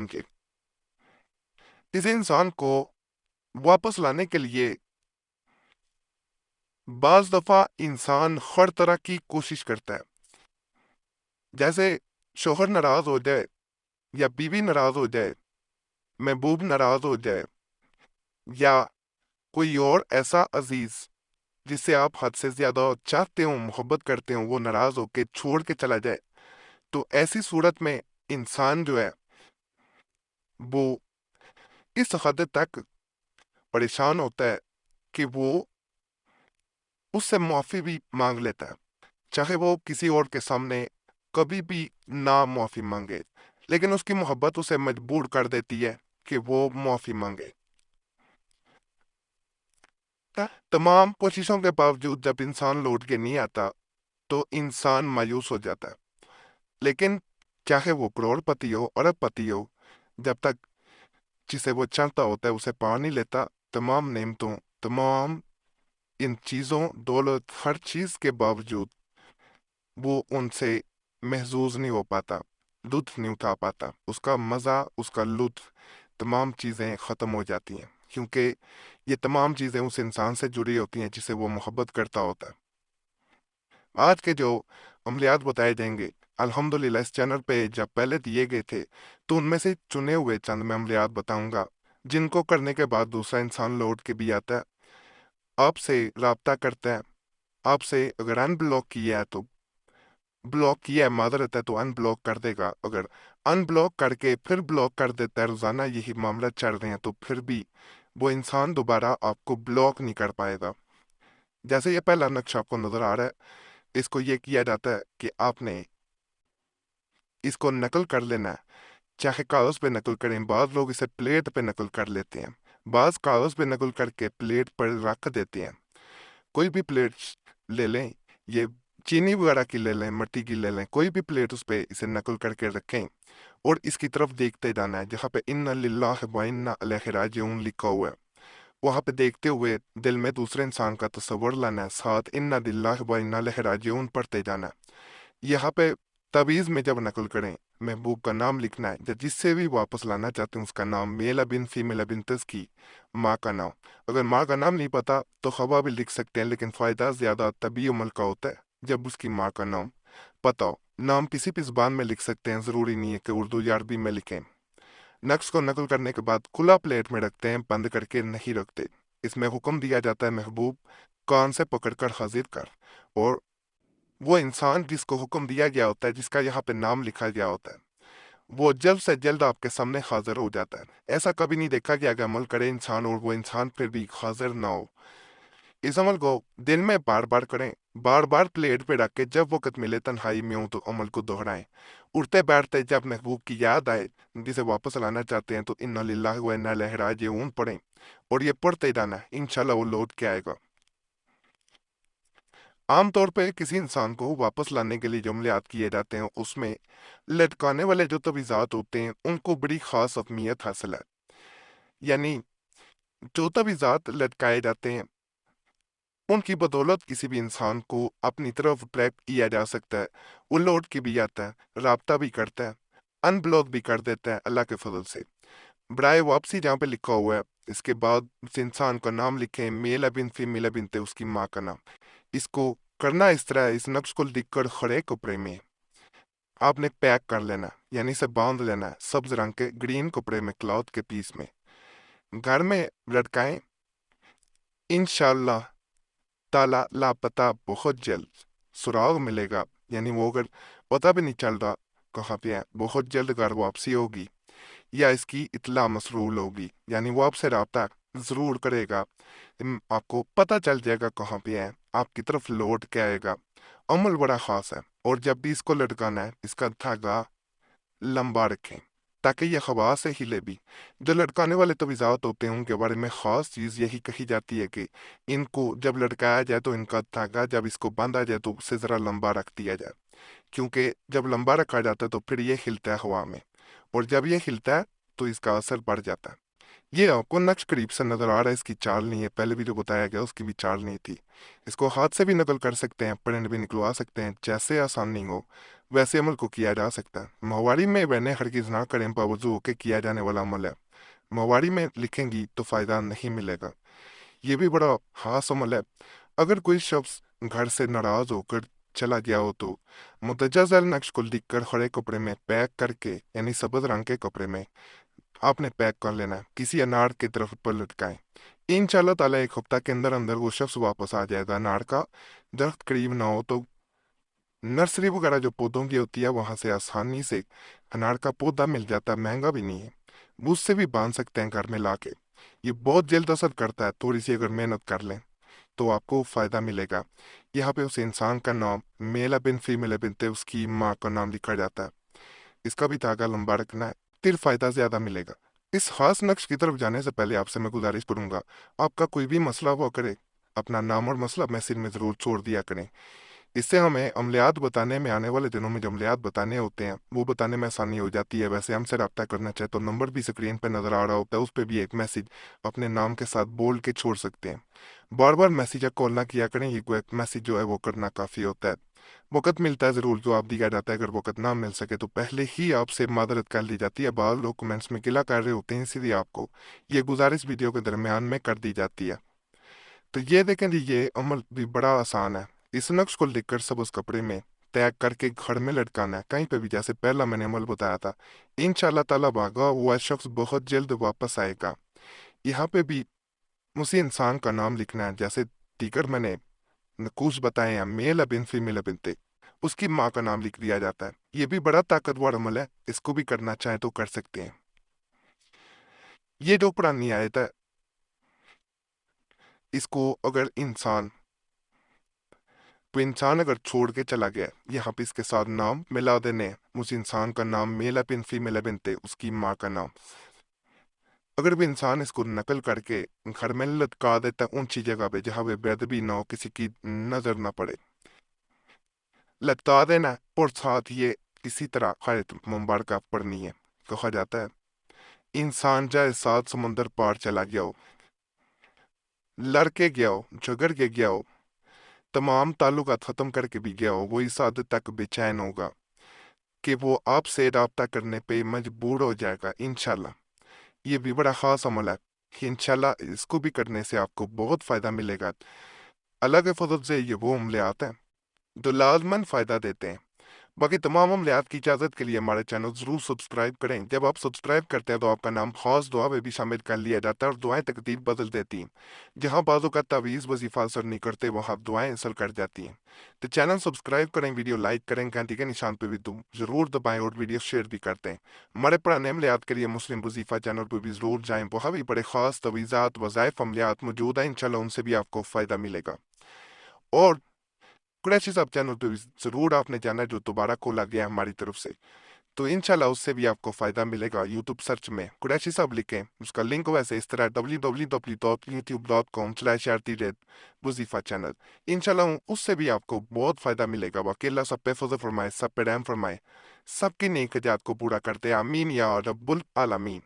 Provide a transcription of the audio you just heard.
नाम के। इस इंसान को वापस लाने के लिए बाज दफा इंसान हर तरह की कोशिश करता है। जैसे शोहर नाराज हो जाए, या बीवी नाराज हो जाए, महबूब नाराज हो जाए, या कोई और ऐसा अजीज जिससे आप हद से ज्यादा चाहते हो, मोहब्बत करते हो, वो नाराज होके छोड़ के चला जाए, तो ऐसी सूरत में इंसान जो है वो इस हद तक परेशान होता है कि वो उससे माफी भी मांग लेता है, चाहे वो किसी और के सामने कभी भी ना माफी मांगे, लेकिन उसकी मोहब्बत उसे मजबूर कर देती है कि वो माफी मांगे। तमाम कोशिशों के बावजूद जब इंसान लौट के नहीं आता तो इंसान मायूस हो जाता है। लेकिन चाहे वो करोड़पति हो, अरबपति हो, जब तक जिसे वो चाहता होता है उसे पा नहीं लेता, तमाम नेमतों, तमाम इन चीजों, दौलत, हर चीज के बावजूद वो उनसे महजूज नहीं हो पाता, लुत्फ नहीं उठा पाता, उसका मजा, उसका लुत्फ, तमाम चीजें खत्म हो जाती हैं, क्योंकि ये तमाम चीजें उस इंसान से जुड़ी होती हैं जिसे वो मोहब्बत करता होता है। आज के जो अमलियात बताए जाएंगे, अल्हम्दुलिल्लाह इस चैनल पे जब पहले दिए गए थे तो उनमें से चुने हुए चंद मैं अमलियात बताऊंगा, जिनको करने के बाद दूसरा इंसान लौट के भी आता है, आपसे राब्ता करता है, आपसे अगर अनब्लॉक किया है तो ब्लॉक किया है, मादरत है तो अनब्लॉक कर देगा, अगर अनब्लॉक करके फिर ब्लॉक कर देता है, रोजाना यही मामला चल रहे हैं, तो फिर भी वो इंसान दोबारा आपको ब्लॉक नहीं कर पाएगा। जैसे ये पहला नक्शा आपको नजर आ रहा है, इसको ये किया जाता है कि आपने इसको नकल कर लेना है, चाहे कागज पे नकल करें, बाज लोग इसे प्लेट पे नकल कर लेते हैं, बाज कागज पे नकल करके प्लेट पर रख देते हैं। कोई भी प्लेट ले लें, ये चीनी वगैरह की ले लें, मिट्टी की ले लें, कोई भी प्लेट उस पे इसे नकल करके रखें और इसकी तरफ देखते जाना है जहाँ पे इन्ना लिल्लाहि व इन्ना इलैहि राजिऊन लिखा हुआ है, वहां पे देखते हुए दिल में दूसरे इंसान का तस्वर लाना है, साथ इन्ना लिल्लाहि व इन्ना इलैहि राजिऊन पढ़ते जाना है। यहाँ पे तवीज़ में जब नकल करें, महबूब का नाम लिखना है, या जिससे भी वापस लाना चाहते हैं उसका नाम, मेल बिन फीमेल बिन तस्की, माँ का नाम। अगर माँ का नाम नहीं पता तो खवा भी लिख सकते हैं, लेकिन फ़ायदा ज़्यादा तभी अमल का होता है जब उसकी माँ का नाम पता हो। नाम किसी भी ज़बान में लिख सकते हैं, ज़रूरी नहीं है कि उर्दू या अरबी में लिखें। नक्श को नकल करने के बाद खुला प्लेट में रखते हैं, बंद करके नहीं रखते। इसमें हुक्म दिया जाता है, महबूब कान से पकड़कर हाजिर कर, और वो इंसान जिसको हुक्म दिया गया होता है, जिसका यहाँ पे नाम लिखा गया होता है, वो जल्द से जल्द आपके सामने हाजिर हो जाता है। ऐसा कभी नहीं देखा गया कि अमल करे इंसान और वो इंसान फिर भी हाजिर ना हो। इस अमल को दिन में बार बार करें, बार बार प्लेट पे रख के जब वक़्त मिले तन्हाई में हो तो अमल को दोहराएं। उठते बैठते जब महबूब की याद आए, जिसे वापस लाना चाहते हैं, तो इन्ना लिल्लाहि व इन्ना इलैहि राजिऊन पढ़ें, और ये पढ़ते जाना है, इंशाल्लाह वो लौट के आएगा। आमतौर पे किसी इंसान को वापस लाने के लिए जो अमलियात किए जाते हैं उसमें लटकाने वाले जो तवीज़ात होते हैं उनको बड़ी ख़ास अहमियत हासिल है। यानी जो तवीज़ात लटकाए जाते हैं उनकी बदौलत किसी भी इंसान को अपनी तरफ ट्रैक किया जा सकता है, वो लौट के भी आता है, राब्ता भी करता है, अनब्लॉक भी कर देता है अल्लाह के फजल से। बराए वापसी जहाँ पे लिखा हुआ है, इसके बाद उस इंसान का नाम लिखें, मेल बिन फीमेल बिन ते उसकी माँ का नाम। इसको करना इस तरह है, इस नक्श को लिखकर खड़े कपड़े में आपने पैक कर लेना, यानी इसे बांध लेना है सब्ज रंग के ग्रीन कपड़े में, क्लॉथ के पीस में, घर में लटकाएं। इंशाल्लाह ताला लापता बहुत जल्द सुराग मिलेगा, यानी वो अगर पता भी नहीं चल रहा कहाँ पे है, बहुत जल्द घर वापसी होगी या इसकी इतला मसरूल होगी, यानी वो आपसे राब्ता जरूर करेगा, आपको पता चल जाएगा कहाँ पे है, आपकी तरफ लौट के आएगा। अमल बड़ा खास है, और जब भी इसको लटकाना है इसका धागा लंबा रखें ताकि यह हवा से हिले भी। जो लटकाने वाले तवीज़ात होते हैं उनके बारे में ख़ास चीज़ यही कही जाती है कि इनको जब लटकाया जाए तो इनका धागा जब इसको बांधा जाए तो उससे ज़रा लंबा रख दिया जाए, क्योंकि जब लंबा रखा जाता है तो फिर ये हिलता है हवा में, और जब ये हिलता है तो इसका असर बढ़ जाता है। ये आपको नक्श करीब से नजर आ रहा है, इसकी चाल नहीं है, पहले भी जो बताया गया उसकी भी चाल नहीं थी। इसको हाथ से भी नकल कर सकते हैं, प्रिंट भी निकलवा सकते हैं, जैसे आसानी हो वैसे अमल को किया जा सकता है। मोहावरी में बहने हरगिज ना करें बावजूद के किया जाने वाला अमल है। मोहावरी में लिखेंगी तो फायदा नहीं मिलेगा। ये भी बड़ा खास अमल है। अगर कोई शख्स घर से नाराज होकर चला गया हो तो मुतजा झैल नक्श को लिखकर हरे कपड़े में पैक करके, यानी सब्ज रंग के कपड़े में आपने पैक कर लेना है, किसी अनार की तरफ पर लटकाएं। इंशाल्लाह ताला एक हफ्ता के अंदर अंदर वो शख्स वापस आ जाएगा। अनार का दरख्त करीब ना हो तो नर्सरी वगैरह जो पौधों की होती है वहां से आसानी से अनार का पौधा मिल जाता है, महंगा भी नहीं है। वो उससे भी बांध सकते हैं घर में लाके। ये बहुत जल्द असर करता है, थोड़ी सी अगर मेहनत कर लें तो आपको फायदा मिलेगा। यहाँ पे उस इंसान का नाम मेल बिन फीमेल बिन थे, उसकी माँ का नाम लिखा जाता है। इसका भी धागा लंबा रखना है, फिर फायदा ज्यादा मिलेगा। इस खास नक्श की तरफ जाने से पहले आपसे मैं गुजारिश करूंगा, आपका कोई भी मसला हुआ करे अपना नाम और मसला मैसेज में जरूर छोड़ दिया करें। इससे हमें अमलियात बताने में, आने वाले दिनों में जो अमलियात बताने होते हैं वो बताने में आसानी हो जाती है। वैसे हमसे रब्ता करना चाहे तो नंबर भी स्क्रीन पर नजर आ रहा होता है, उस पर भी एक मैसेज अपने नाम के साथ बोल के छोड़ सकते हैं। बार बार मैसेज या कॉल ना किया करें, ये एक मैसेज जो है वो करना काफ़ी होता है। वक़्त मिलता है ज़रूर, जवाब दिया जाता है। अगर वक़्त ना मिल सके तो पहले ही आपसे मादरत कर ली जाती है। बाद लोग कमेंट्स में गिला कर रहे होते हैं, इसीलिए आपको ये गुजारिश वीडियो के दरमियान में कर दी जाती है। तो ये देखें जी, ये अमल भी बड़ा आसान है। इस नक्श को लिखकर सब उस कपड़े में तैग करके घर में लटकाना है, कहीं पे भी, जैसे पहला मैंने अमल बताया था। इंशाल्लाह ताला भागा हुआ शख्स बहुत जल्द वापस आएगा। यहाँ पे भी उसी इंसान का नाम लिखना है, जैसे दीगर मैंने नकूश बताए हैं, मेल अबिन फीमेल अबिन थे, उसकी माँ का नाम लिख दिया जाता है। ये भी बड़ा ताकतवर अमल है, इसको भी करना चाहे तो कर सकते हैं। ये जो पुरानी आयत है, इसको अगर इंसान अगर छोड़ के चला गया, यहाँ पे इसके साथ नाम मिला देने, उस इंसान का नाम मेल बिन फीमेल बिन थे, उसकी माँ का नाम। अगर भी इंसान इसको नकल करके घर में लटका देता है ऊंची जगह पे जहाँ पे बेदबी ना हो, किसी की नजर ना पड़े, लटका देना है, और साथ ये किसी तरह खैर मुबारक पढ़नी है। कहा जाता है इंसान चाहे 7 समुंदर पार चला गया हो, लड़के गया हो, झगड़ के गया हो, तमाम ताल्लुकात खत्म करके भी गया हो, वो इस हद तक बेचैन होगा कि वो आपसे राब्ता करने पे मजबूर हो जाएगा। इंशाल्लाह ये भी बड़ा खास अमल है कि इंशाल्लाह इसको भी करने से आपको बहुत फायदा मिलेगा। अल्लाह के फजल से ये वो अमले आते हैं जो लाजमन फायदा देते हैं। बाकी तमाम अमलियात की इजाज़त के लिए हमारे चैनल ज़रूर सब्सक्राइब करें। जब आप सब्सक्राइब करते हैं तो आपका नाम खास दुआ में भी शामिल कर लिया जाता है और दुआएं तकदीर बदल देती हैं। जहां बाजों का तावीज़ वजीफा असर नहीं करते वहां दुआएं असर कर जाती हैं। तो चैनल सब्सक्राइब करें, वीडियो लाइक करें, घंटी के निशान पर भी ज़रूर दबाएं और वीडियो शेयर भी करते हैं। हमारे पुराने अमलियात के लिए मुस्लिम वजीफा चैनल पर भी ज़रूर जाएँ, वहाँ भी बड़े ख़ास तवीज़ात वज़ाइफ अमलियात मौजूद हैं, इंशाल्लाह उनसे भी आपको फ़ायदा मिलेगा। और कुरैशी साहब चैनल पे भी ज़रूर आपने जाना है, जो दोबारा खोला गया है हमारी तरफ से, तो इंशाल्लाह उससे भी आपको फ़ायदा मिलेगा। यूट्यूब सर्च में कुरैशी साहब लिखें, उसका लिंक वैसे इस तरह www.youtube.com/RT-Wazifah चैनल। इंशाल्लाह उससे भी आपको बहुत फ़ायदा मिलेगा। बाकी अल्लाह सब पे फजल फरमाए, सब पे रहम फरमाए, सबकी नेक हजात को पूरा करते आमीन या रब्बुल आलमीन।